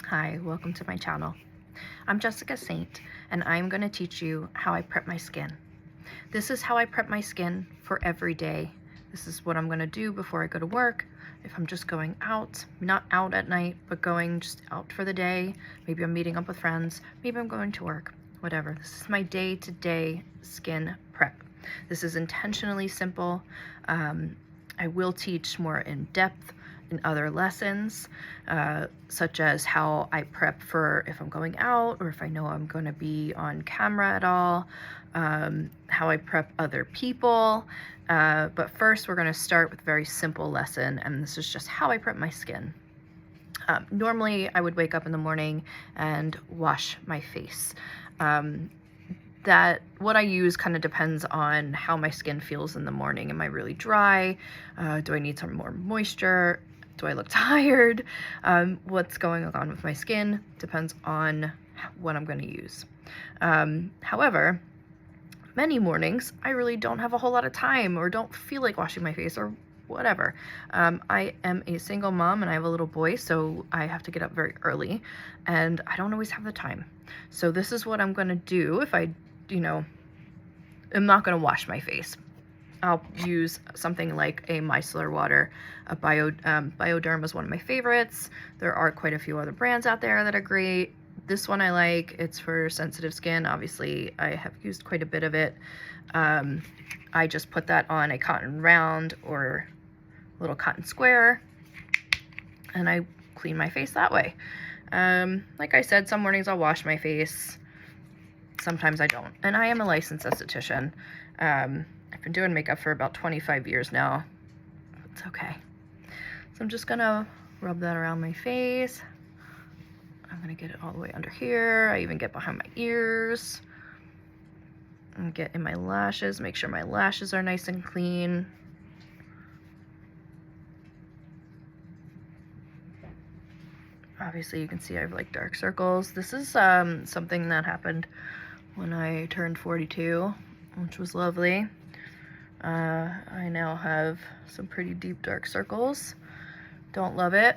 Hi, welcome to my channel. I'm Jessica Saint, and I'm going to teach you how I prep my skin. This is how I prep my skin for every day. This is what I'm going to do before I go to work. If I'm just going out, not out at night, but going just out for the day, maybe I'm meeting up with friends, maybe I'm going to work, whatever. This is my day-to-day skin prep. This is intentionally simple. I will teach more in depth in other lessons, such as how I prep for if I'm going out or if I know I'm going to be on camera at all, how I prep other people. But first we're going to start with a very simple lesson, and this is just how I prep my skin. Normally I would wake up in the morning and wash my face. That what I use kind of depends on how my skin feels in the morning. Am I really dry? Do I need some more moisture? Do I look tired? What's going on with my skin depends on what I'm going to use. However, many mornings I really don't have a whole lot of time or don't feel like washing my face or whatever. I am a single mom and I have a little boy, so I have to get up very early and I don't always have the time. So this is what I'm going to do if I I'm not going to wash my face. I'll use something like a micellar water. Bioderm is one of my favorites. There are quite a few other brands out there that are great. This one I like. It's for sensitive skin. Obviously, I have used quite a bit of it. I just put that on a cotton round or little cotton square, and I clean my face that way. Like I said, some mornings I'll wash my face. Sometimes I don't. And I am a licensed esthetician. I've been doing makeup for about 25 years now. It's okay. So I'm just gonna rub that around my face. I'm gonna get it all the way under here. I even get behind my ears. And get in my lashes, make sure my lashes are nice and clean. Obviously you can see I have like dark circles. This is something that happened when I turned 42, which was lovely. I now have some pretty deep dark circles. Don't love it.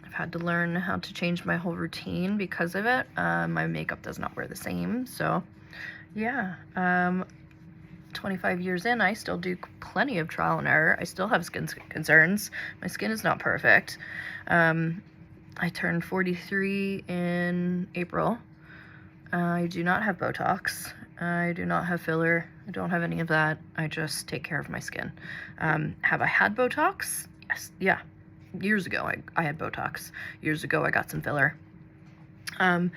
I've had to learn how to change my whole routine because of it. My makeup does not wear the same, so yeah. 25 years in, I still do plenty of trial and error. I still have skin concerns. My skin is not perfect. I turned 43 in April. I do not have Botox. I do not have filler. I don't have any of that. I just take care of my skin. Have I had Botox? Yes. Yeah. Years ago, I had Botox. Years ago, I got some filler. I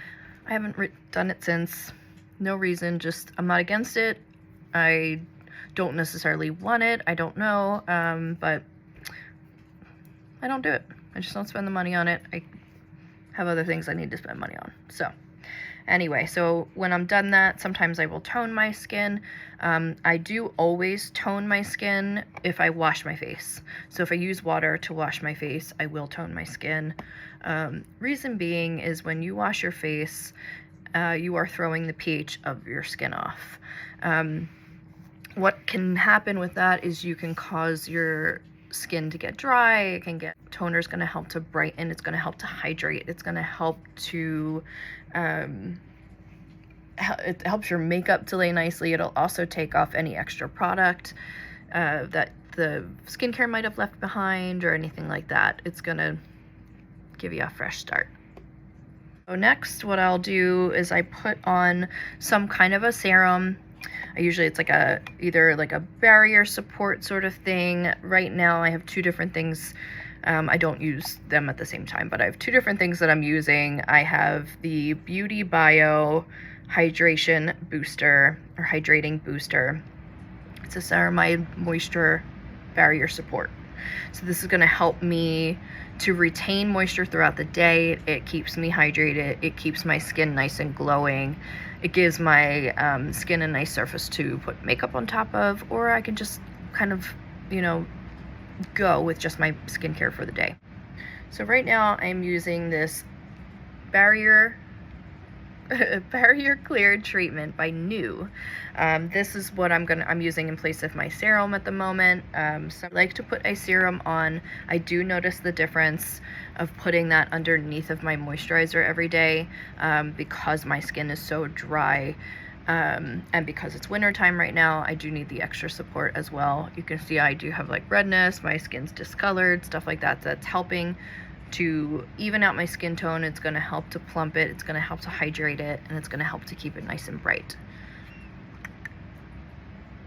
haven't done it since. No reason, just I'm not against it. I don't necessarily want it. I don't know, but I don't do it. I just don't spend the money on it. I have other things I need to spend money on. So anyway, so when I'm done that, sometimes I will tone my skin. I do always tone my skin if I wash my face. So if I use water to wash my face, I will tone my skin. Reason being is when you wash your face, you are throwing the pH of your skin off. What can happen with that is you can cause your skin to get dry. It can get toner is going to help to brighten, it's going to help to hydrate, it's going to help to it helps your makeup to lay nicely. It'll also take off any extra product that the skincare might have left behind or anything like that. It's going to give you a fresh start. So next, what I'll do is I put on some kind of a serum. Usually it's like either like a barrier support sort of thing. Right now I have two different things. I don't use them at the same time, but I have two different things that I'm using. I have the Beauty Bio Hydration Booster or Hydrating Booster. It's a ceramide moisture barrier support. So this is going to help me to retain moisture throughout the day. It keeps me hydrated. It keeps my skin nice and glowing. It gives my skin a nice surface to put makeup on top of, or I can just kind of, go with just my skincare for the day. So right now I'm using this barrier Barrier Clear Treatment by New. This is what I'm using in place of my serum at the moment. So I like to put a serum on. I do notice the difference of putting that underneath of my moisturizer every day, because my skin is so dry. And because it's winter time right now, I do need the extra support as well. You can see I do have like redness, my skin's discolored, stuff like that. That's helping to even out my skin tone. It's going to help to plump it, it's going to help to hydrate it, and it's going to help to keep it nice and bright.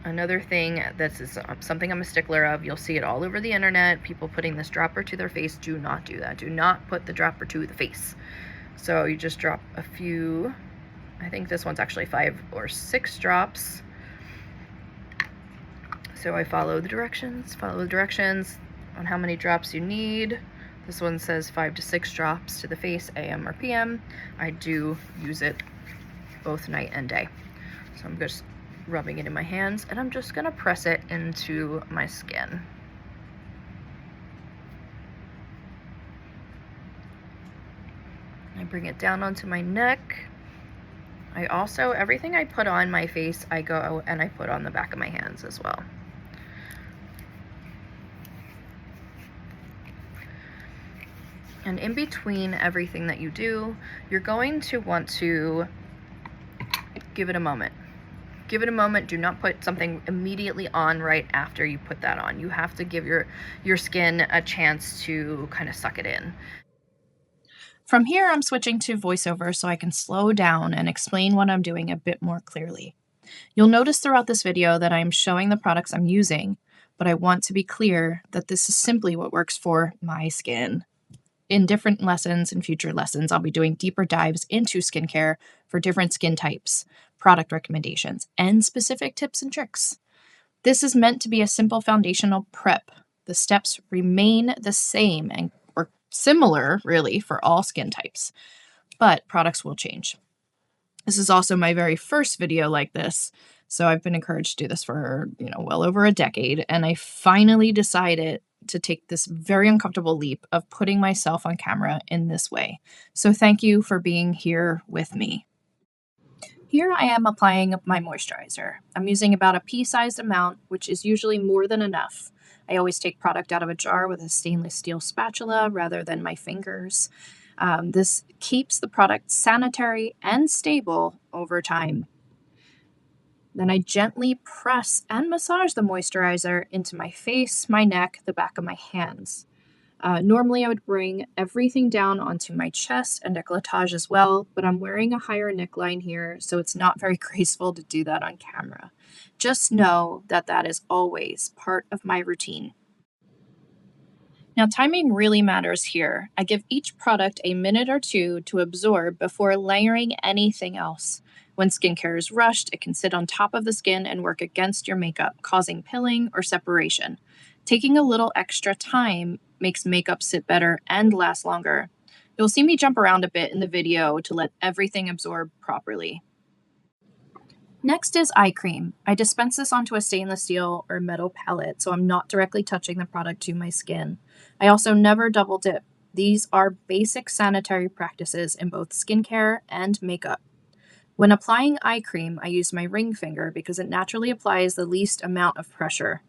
Another thing that's something I'm a stickler of, you'll see it all over the internet, people putting this dropper to their face. Do not do that. Do not put the dropper to the face. So you just drop a few, I think this one's actually 5 or 6 drops. So I follow the directions on how many drops you need. This one says 5 to 6 drops to the face, AM or PM. I do use it both night and day. So I'm just rubbing it in my hands, and I'm just gonna press it into my skin. I bring it down onto my neck. I also, everything I put on my face, I go and I put on the back of my hands as well. And in between everything that you do, you're going to want to give it a moment. Give it a moment. Do not put something immediately on right after you put that on. You have to give your skin a chance to kind of suck it in. From here, I'm switching to voiceover so I can slow down and explain what I'm doing a bit more clearly. You'll notice throughout this video that I'm showing the products I'm using, but I want to be clear that this is simply what works for my skin. In different lessons and future lessons, I'll be doing deeper dives into skincare for different skin types, product recommendations, and specific tips and tricks. This is meant to be a simple foundational prep. The steps remain the same and or similar, really, for all skin types, but products will change. This is also my very first video like this, so I've been encouraged to do this for, well over a decade, and I finally decided to take this very uncomfortable leap of putting myself on camera in this way. So thank you for being here with me. Here I am applying my moisturizer. I'm using about a pea-sized amount, which is usually more than enough. I always take product out of a jar with a stainless steel spatula rather than my fingers. This keeps the product sanitary and stable over time. Then I gently press and massage the moisturizer into my face, my neck, the back of my hands. Normally I would bring everything down onto my chest and décolletage as well, but I'm wearing a higher neckline here, so it's not very graceful to do that on camera. Just know that that is always part of my routine. Now, timing really matters here. I give each product a minute or two to absorb before layering anything else. When skincare is rushed, it can sit on top of the skin and work against your makeup, causing pilling or separation. Taking a little extra time makes makeup sit better and last longer. You'll see me jump around a bit in the video to let everything absorb properly. Next is eye cream. I dispense this onto a stainless steel or metal palette, so I'm not directly touching the product to my skin. I also never double dip. These are basic sanitary practices in both skincare and makeup. When applying eye cream, I use my ring finger because it naturally applies the least amount of pressure.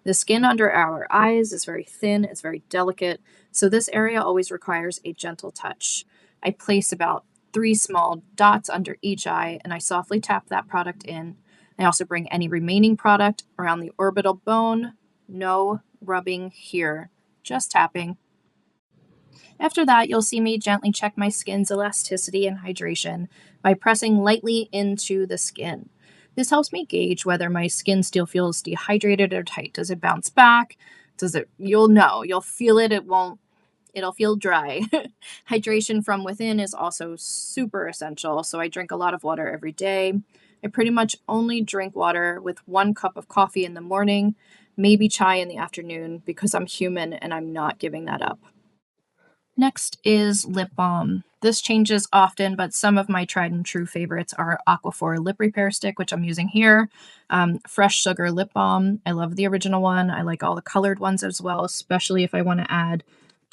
The skin under our eyes is very thin, it's very delicate, so this area always requires a gentle touch. I place about 3 small dots under each eye, and I softly tap that product in. I also bring any remaining product around the orbital bone. No rubbing here, just tapping. After that, you'll see me gently check my skin's elasticity and hydration by pressing lightly into the skin. This helps me gauge whether my skin still feels dehydrated or tight. Does it bounce back? You'll know, you'll feel it, it'll feel dry. Hydration from within is also super essential, so I drink a lot of water every day. I pretty much only drink water with 1 cup of coffee in the morning, maybe chai in the afternoon, because I'm human and I'm not giving that up. Next is lip balm. This changes often, but some of my tried and true favorites are Aquaphor Lip Repair Stick, which I'm using here, Fresh Sugar Lip Balm. I love the original one. I like all the colored ones as well, especially if I want to add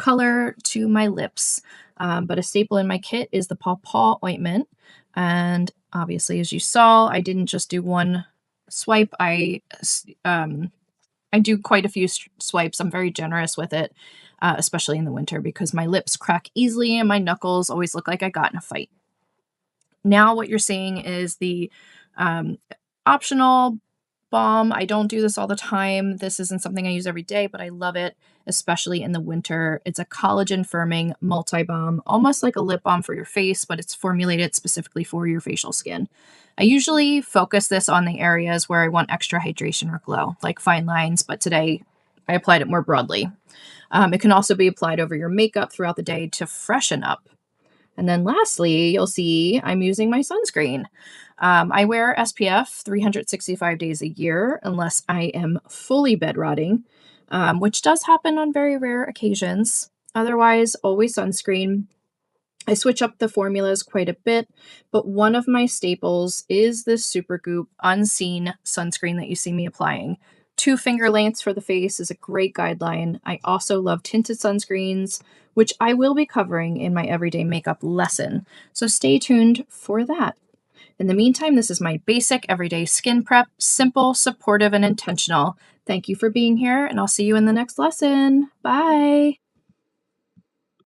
color to my lips. But a staple in my kit is the Paw Paw ointment. And obviously, as you saw, I didn't just do one swipe. I do quite a few swipes. I'm very generous with it, especially in the winter because my lips crack easily and my knuckles always look like I got in a fight. Now what you're seeing is the optional balm. I don't do this all the time. This isn't something I use every day, but I love it, especially in the winter. It's a collagen firming multi balm, almost like a lip balm for your face, but it's formulated specifically for your facial skin. I usually focus this on the areas where I want extra hydration or glow, like fine lines, but today I applied it more broadly. It can also be applied over your makeup throughout the day to freshen up. And then lastly, you'll see I'm using my sunscreen. I wear SPF 365 days a year unless I am fully bed rotting, which does happen on very rare occasions. Otherwise, always sunscreen. I switch up the formulas quite a bit, but one of my staples is this Supergoop Unseen sunscreen that you see me applying. 2 finger lengths for the face is a great guideline. I also love tinted sunscreens, which I will be covering in my everyday makeup lesson, so stay tuned for that. In the meantime, this is my basic everyday skin prep, simple, supportive, and intentional. Thank you for being here, and I'll see you in the next lesson. Bye!